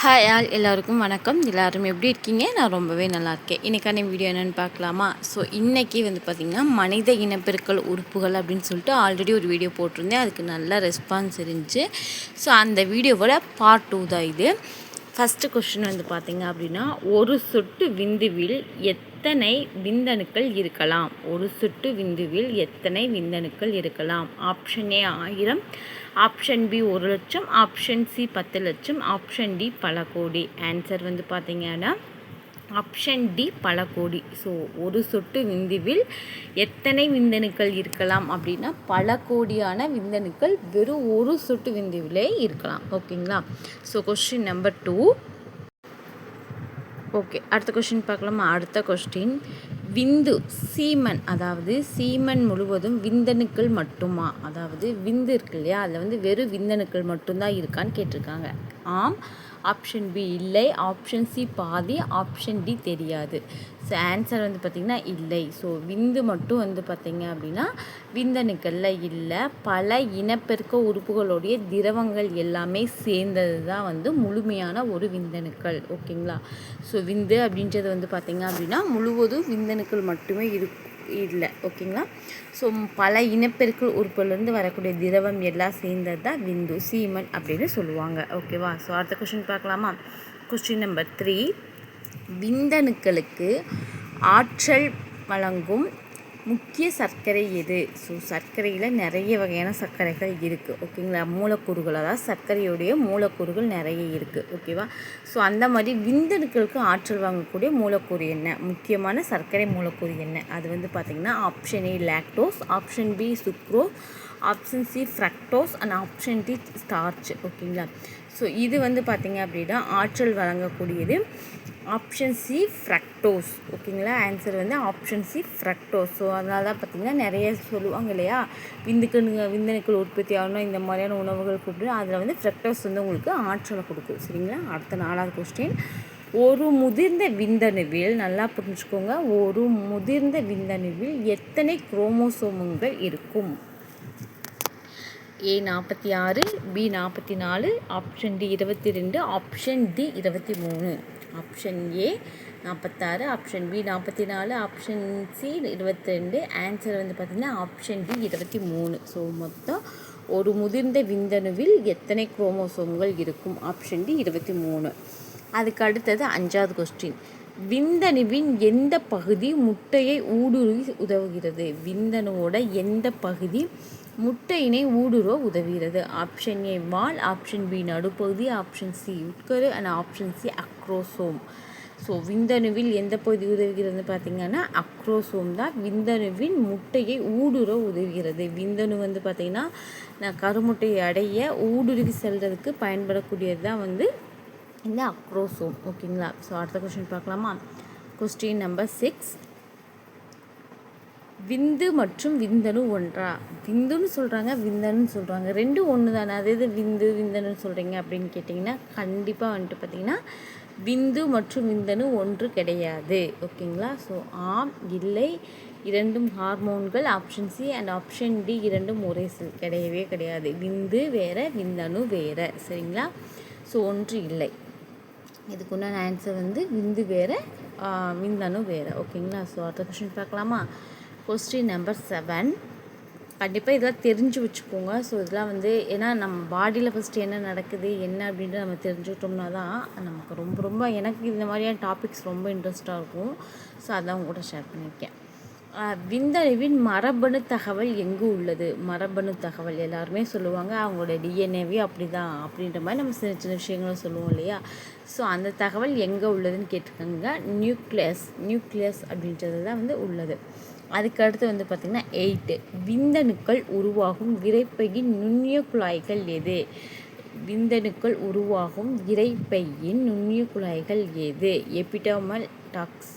Hi all எல்லாருக்கும் வணக்கம். எல்லோரும் எப்படி இருக்கீங்க? நான் ரொம்பவே நல்லா இருக்கேன். இன்றைக்கான வீடியோ என்னென்னு பார்க்கலாமா? ஸோ இன்றைக்கி பார்த்திங்கன்னா மனித இனப்பெருக்கல் உறுப்புகள் அப்படின்னு சொல்லிட்டு ஆல்ரெடி ஒரு வீடியோ போட்டிருந்தேன். அதுக்கு நல்ல ரெஸ்பான்ஸ் இருந்துச்சு. ஸோ அந்த வீடியோவோட பார்ட் 2 தான் இது. ஃபஸ்ட்டு கொஸ்டின் பார்த்திங்க அப்படின்னா, ஒரு சொட்டு விந்துவில் எத்தனை விந்தணுக்கள் இருக்கலாம்? ஒரு சொட்டு விந்துவில் எத்தனை விந்தணுக்கள் இருக்கலாம்? Option A 1000, option B 1,00,000, option C 10,00,000, option D பல கோடி. ஆன்சர் பார்த்திங்கன்னா ஆப்ஷன் டி பல கோடி. ஸோ ஒரு சொட்டு விந்துவில் எத்தனை விந்தணுக்கள் இருக்கலாம் அப்படின்னா பல கோடியான விந்தணுக்கள் வெறும் ஒரு சொட்டு விந்துவிலே இருக்கலாம். ஓகேங்களா? So question number 2. ஓகே, அடுத்த கொஸ்டின் பார்க்கலாமா? அடுத்த கொஸ்டின், விந்து சீமன், அதாவது சீமன் முழுவதும் விந்தணுக்கள் மட்டுமா? அதாவது விந்து இருக்கு இல்லையா, அதில் வெறும் விந்தணுக்கள் மட்டும்தான் இருக்கான்னு கேட்டிருக்காங்க. ஆம். ஆப்ஷன் பி இல்லை, ஆப்ஷன் சி பாதி, ஆப்ஷன் டி தெரியாது. ஸோ ஆன்சர் பார்த்திங்கன்னா இல்லை. ஸோ விந்து மட்டும் பார்த்திங்க அப்படின்னா விந்தணுக்களில் இல்லை. பல இனப்பெருக்க உறுப்புகளுடைய திரவங்கள் எல்லாமே சேர்ந்தது தான் முழுமையான ஒரு விந்தணுக்கள். ஓகேங்களா? ஸோ விந்து அப்படின்றது பார்த்திங்க அப்படின்னா முழுவதும் விந்தணுக்கள் மட்டுமே இல்லை. ஓகேங்களா? ஸோ பல இனப்பெருக்கல் உறுப்புலேருந்து வரக்கூடிய திரவம் எல்லாம் சேர்ந்தது தான் விந்து, சீமன் அப்படின்னு சொல்லுவாங்க. ஓகேவா? ஸோ அடுத்த கொஸ்டின் பார்க்கலாமா? Question number 3. விந்தணுக்களுக்கு ஆற்றல் வழங்கும் முக்கிய சர்க்கரை எது? ஸோ சர்க்கரையில் நிறைய வகையான சர்க்கரைகள் இருக்குது. ஓகேங்களா? மூலக்கூறுகள், அதாவது சர்க்கரையுடைய மூலக்கூறுகள் நிறைய இருக்குது. ஓகேவா? ஸோ அந்த மாதிரி விந்தணுக்களுக்கு ஆற்றல் வாங்கக்கூடிய மூலக்கூறு என்ன? முக்கியமான சர்க்கரை மூலக்கூறு என்ன? அது பார்த்திங்கன்னா option A lactose, option B sucrose, option C fructose and option D starch. ஓகேங்களா? ஸோ இது பார்த்திங்க அப்படின்னா ஆற்றல் வழங்கக்கூடியது ஆப்ஷன் சி ஃப்ரக்டோஸ். ஓகேங்களா? Answer option C fructose. So அதனால தான் பார்த்திங்கன்னா நிறைய சொல்லுவாங்க இல்லையா, விந்தணுக்கள் உற்பத்தி ஆகணும் இந்த மாதிரியான உணவுகள் கூப்பிட்டு, அதில் ஃப்ரக்டோஸ் உங்களுக்கு ஆற்றலை கொடுக்கும். சரிங்களா? அடுத்த 4வது கொஸ்டின், ஒரு முதிர்ந்த விந்தணுவில், நல்லா புரிஞ்சுக்கோங்க, ஒரு முதிர்ந்த விந்தணுவில் எத்தனை குரோமோசோம்கள் இருக்கும்? A 46, B 44, option D 22, option D 23. Option A 46, option B 44, option C 22. Answer பார்த்திங்கன்னா ஆப்ஷன் டி 23. ஸோ மொத்தம் ஒரு முதிர்ந்த விந்தணுவில் எத்தனை குரோமோசோம்கள் இருக்கும்? Option D 23. அதுக்கு அடுத்தது 5வது கொஸ்டின், விந்தணுவின் எந்த பகுதி முட்டையை ஊடுருவி உதவுகிறது? விந்தணுவோட எந்த பகுதி முட்டையினை ஊடுருவ உதவுகிறது? ஆப்ஷன் ஏ வால், ஆப்ஷன் பி நடுப்பகுதி, ஆப்ஷன் சி உட்கரு and option C acrosome. So விந்தணுவில் எந்த பகுதி உதவுகிறது பார்த்திங்கன்னா அக்ரோசோம் தான் விந்தணுவின் முட்டையை ஊடுருவ உதவுகிறது. விந்தணு பார்த்திங்கன்னா கருமுட்டையை அடைய ஊடுருவி செல்றதுக்கு பயன்படக்கூடியது தான் இந்த அக்ரோசோம். ஓகேங்களா? ஸோ அடுத்த கொஸ்டின் பார்க்கலாமா? Question number 6. விந்து மற்றும் விந்தணு ஒன்றா? விந்துன்னு சொல்கிறாங்க, விந்தணுன்னு சொல்கிறாங்க, ரெண்டும் ஒன்று தானே. அது எது விந்தணுன்னு சொல்கிறீங்க அப்படின்னு கேட்டிங்கன்னா கண்டிப்பாக பார்த்திங்கன்னா விந்து மற்றும் விந்தணு ஒன்று கிடையாது. ஓகேங்களா? ஸோ ஆம், இல்லை, இரண்டும் ஹார்மோன்கள். Option C and option D இரண்டும் ஒரே செல் கிடையவே கிடையாது. விந்து வேறு, விந்தணு வேறு. சரிங்களா? ஸோ ஒன்று இல்லை. இதுக்குண்டான ஆன்சர் விந்து வேறு, விந்தணு வேறு. ஓகேங்களா? ஸோ அடுத்த கொஸ்டின் பார்க்கலாமா? Question number 7. கண்டிப்பாக இதெல்லாம் தெரிஞ்சு வச்சுக்கோங்க. ஸோ இதெல்லாம் ஏன்னா நம்ம பாடியில் ஃபஸ்ட்டு என்ன நடக்குது என்ன அப்படின்ட்டு நம்ம தெரிஞ்சுக்கிட்டோம்னா தான் நமக்கு ரொம்ப எனக்கு இந்த மாதிரியான டாபிக்ஸ் ரொம்ப இன்ட்ரெஸ்ட்டாக இருக்கும். ஸோ அதான் உங்க கூட ஷேர் பண்ணியிருக்கேன். விந்தணுவின் மரபணு தகவல் எங்கு உள்ளது? மரபணு தகவல் எல்லாருமே சொல்லுவாங்க அவங்களோட டிஎன்ஏவே அப்படி தான் அப்படின்ற மாதிரி நம்ம சின்ன சின்ன விஷயங்களும் சொல்லுவோம் இல்லையா. ஸோ அந்த தகவல் எங்கே உள்ளதுன்னு கேட்டிருக்காங்க. நியூக்ளியஸ் அப்படின்றது தான் உள்ளது. அதுக்கு அடுத்து பார்த்திங்கன்னா 8. விந்தணுக்கள் உருவாகும் இரைப்பையின் நுண்ணிய குழாய்கள் எது? விந்தணுக்கள் உருவாகும் இரைப்பையின் நுண்ணிய குழாய்கள் எது? Epidermal ducts,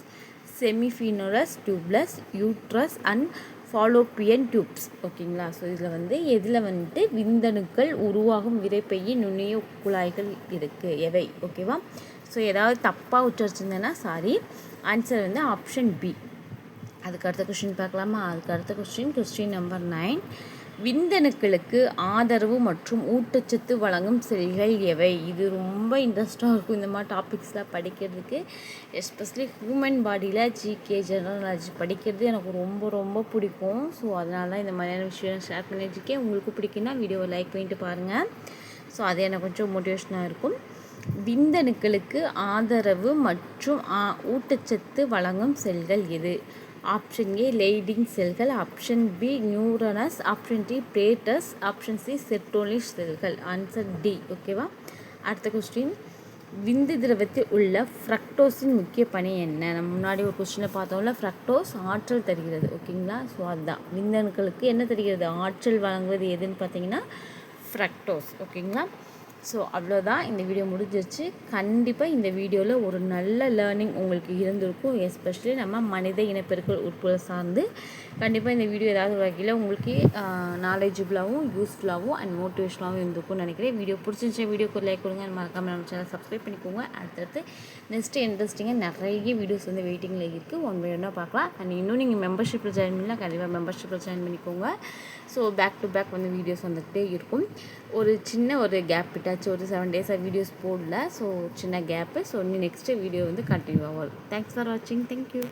seminiferous tubules, uterus and fallopian tubes. ஓகேங்களா? ஸோ இதில் எதில் விந்தணுக்கள் உருவாகும் இரைப்பையின் நுண்ணிய குழாய்கள் இருக்குது எவை? ஓகேவா? ஸோ ஏதாவது தப்பாக உச்சரிச்சிருந்தேன்னா சாரி. Answer option B. அதுக்கு அடுத்த கொஸ்டின் பார்க்கலாமா? அதுக்கு அடுத்த கொஸ்டின் நம்பர் 9. விந்தணுக்களுக்கு ஆதரவு மற்றும் ஊட்டச்சத்து வழங்கும் செல்கள் எவை? இது ரொம்ப இன்ட்ரெஸ்ட்டாக இருக்கும் இந்த மாதிரி டாபிக்ஸ்லாம் படிக்கிறதுக்கு. எஸ்பெஷலி ஹியூமன் பாடியில் ஜிகே ஜெனரல் நாலேஜ் படிக்கிறது எனக்கு ரொம்ப ரொம்ப பிடிக்கும். ஸோ அதனால தான் இந்த மாதிரியான விஷயம் ஷேர் பண்ணிட்டுருக்கேன். உங்களுக்கு பிடிக்குன்னா வீடியோவை லைக் பண்ணிட்டு பாருங்கள். ஸோ அது எனக்கு கொஞ்சம் மோட்டிவேஷனாக இருக்கும். விந்தணுக்களுக்கு ஆதரவு மற்றும் ஊட்டச்சத்து வழங்கும் செல்கள் எது? ஆப்ஷன் ஏ லெய்டிங் செல்கள், option B neurons, option D platelets, option C Sertoli செல்கள். Answer D. ஓகேவா? அடுத்த கொஸ்டின், விந்து திரவத்தில் உள்ள ஃப்ரக்டோஸின் முக்கிய பணி என்ன? நம்ம முன்னாடி ஒரு கொஸ்டினில் பார்த்தோம்ல, ஃப்ரக்டோஸ் ஆற்றல் தருகிறது. ஓகேங்களா? ஸோ அதுதான் விந்தணுக்களுக்கு என்ன தருகிறது, ஆற்றல் வழங்குவது எதுன்னு பார்த்தீங்கன்னா ஃப்ரக்டோஸ். ஓகேங்களா? ஸோ அவ்வளோதான், இந்த வீடியோ முடிஞ்சிருச்சு. கண்டிப்பாக இந்த வீடியோவில் ஒரு நல்ல லேர்னிங் உங்களுக்கு இருந்திருக்கும். எஸ்பெஷலி நம்ம மனித இனப்பெருக்கல் உட்புல சார்ந்து கண்டிப்பாக இந்த வீடியோ ஏதாவது வகையில் உங்களுக்கு நாலேஜபிளாகவும் யூஸ்ஃபுல்லாகவும் அண்ட் மோட்டிவேஷனாகவும் இருந்திருக்கும்னு நினைக்கிறேன். வீடியோ பிடிச்சிருந்துச்சு வீடியோக்கு லைக் கொடுங்க, மறக்காமல் நம்ம சேனல் சப்ஸ்கிரைப் பண்ணிக்கோங்க. அடுத்தடுத்து நெக்ஸ்ட்டு இன்ட்ரெஸ்டிங்காக நிறைய வீடியோஸ் வந்து வெயிட்டிங்கில் இருக்குது. ஒன் பை ஒன்னாக பார்க்கலாம். அண்ட் இன்னும் நீங்கள் மெம்பர்ஷிப்பில் ஜாயின் பண்ணலாம், கண்டிப்பாக மெம்பர்ஷிப்பில் ஜாயின் பண்ணிக்கோங்க. ஸோ பேக் டு பேக் வந்து வீடியோஸ் வந்துகிட்டே இருக்கும். ஒரு சின்ன ஒரு கேப் விட்டாச்சு, ஒரு 7 டேஸாக வீடியோஸ் போடல. ஸோ சின்ன கேப்பு. ஸோ நெக்ஸ்ட்டு வீடியோ வந்து கண்டினியூவாக வரும். தேங்க்ஸ் ஃபார் வாட்சிங். தேங்க்யூ.